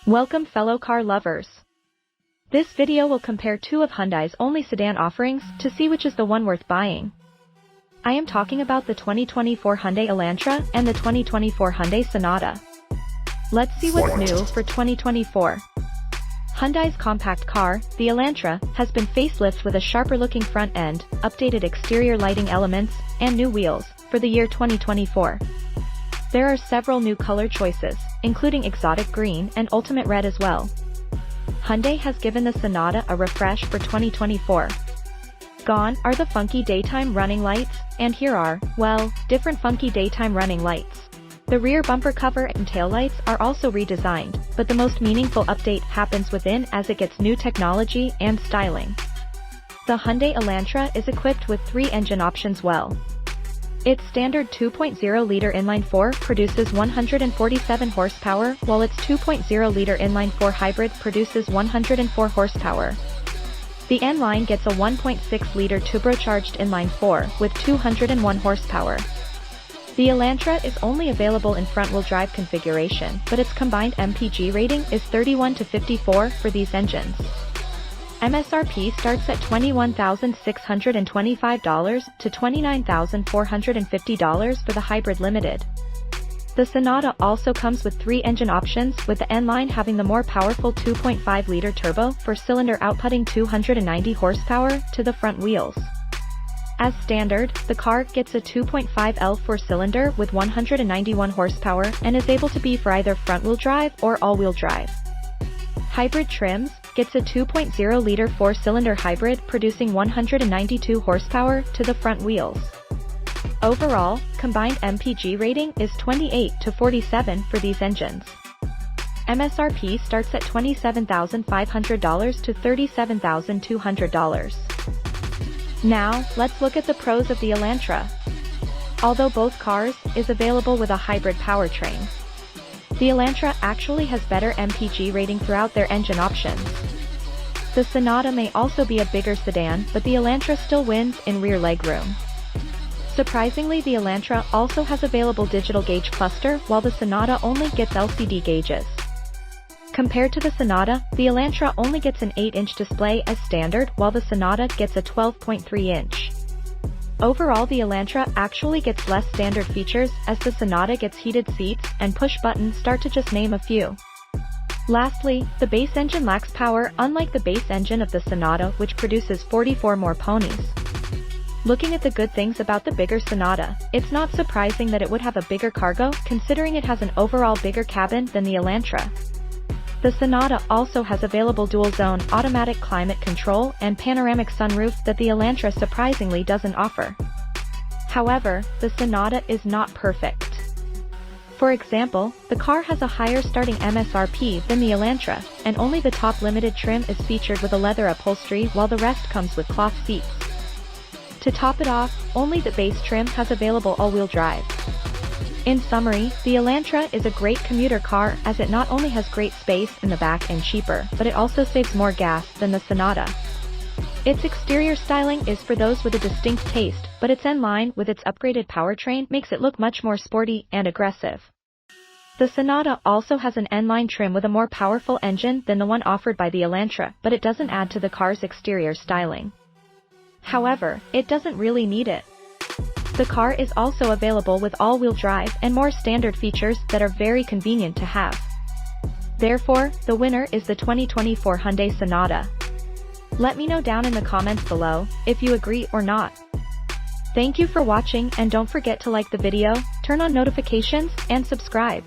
Welcome fellow car lovers. This video will compare two of Hyundai's only sedan offerings to see which is the one worth buying. I am talking about the 2024 Hyundai Elantra and the 2024 Hyundai Sonata. Let's see what's new for 2024. Hyundai's compact car, the Elantra, has been facelifted with a sharper-looking front end, updated exterior lighting elements, and new wheels for the year 2024. There are several new color choices, including exotic green and ultimate red as well. Hyundai has given the Sonata a refresh for 2024. Gone are the funky daytime running lights, and here are, well, different funky daytime running lights. The rear bumper cover and taillights are also redesigned, but the most meaningful update happens within as it gets new technology and styling. The Hyundai Elantra is equipped with 3 engine options well. Its standard 2.0-liter inline-4 produces 147 horsepower, while its 2.0-liter inline-4 hybrid produces 104 horsepower. The N-Line gets a 1.6-liter turbocharged inline-4 with 201 horsepower. The Elantra is only available in front-wheel drive configuration, but its combined MPG rating is 31 to 54 for these engines. MSRP starts at $21,625 to $29,450 for the Hybrid Limited. The Sonata also comes with 3 engine options, with the N-Line having the more powerful 2.5-liter turbo four-cylinder outputting 290 horsepower to the front wheels. As standard, the car gets a 2.5L four-cylinder with 191 horsepower and is able to be for either front-wheel drive or all-wheel drive. Hybrid trims gets a 2.0-liter four-cylinder hybrid producing 192 horsepower to the front wheels. Overall, combined MPG rating is 28 to 47 for these engines. MSRP starts at $27,500 to $37,200. Now, let's look at the pros of the Elantra. Although both cars is available with a hybrid powertrain, the Elantra actually has better MPG rating throughout their engine options. The Sonata may also be a bigger sedan, but the Elantra still wins in rear legroom. Surprisingly, the Elantra also has available digital gauge cluster, while the Sonata only gets LCD gauges. Compared to the Sonata, the Elantra only gets an 8-inch display as standard, while the Sonata gets a 12.3-inch. Overall, the Elantra actually gets less standard features, as the Sonata gets heated seats and push-button start, to just name a few. Lastly, the base engine lacks power, unlike the base engine of the Sonata, which produces 44 more ponies. Looking at the good things about the bigger Sonata, it's not surprising that it would have a bigger cargo, considering it has an overall bigger cabin than the Elantra. The Sonata also has available dual-zone automatic climate control and panoramic sunroof that the Elantra surprisingly doesn't offer. However, the Sonata is not perfect. For example, the car has a higher starting MSRP than the Elantra, and only the top limited trim is featured with a leather upholstery while the rest comes with cloth seats. To top it off, only the base trim has available all-wheel drive. In summary, the Elantra is a great commuter car, as it not only has great space in the back and cheaper, but it also saves more gas than the Sonata. Its exterior styling is for those with a distinct taste, but its N-Line with its upgraded powertrain makes it look much more sporty and aggressive. The Sonata also has an N-Line trim with a more powerful engine than the one offered by the Elantra, but it doesn't add to the car's exterior styling. However, it doesn't really need it. The car is also available with all-wheel drive and more standard features that are very convenient to have. Therefore, the winner is the 2024 Hyundai Sonata. Let me know down in the comments below if you agree or not. Thank you for watching, and don't forget to like the video, turn on notifications, and subscribe.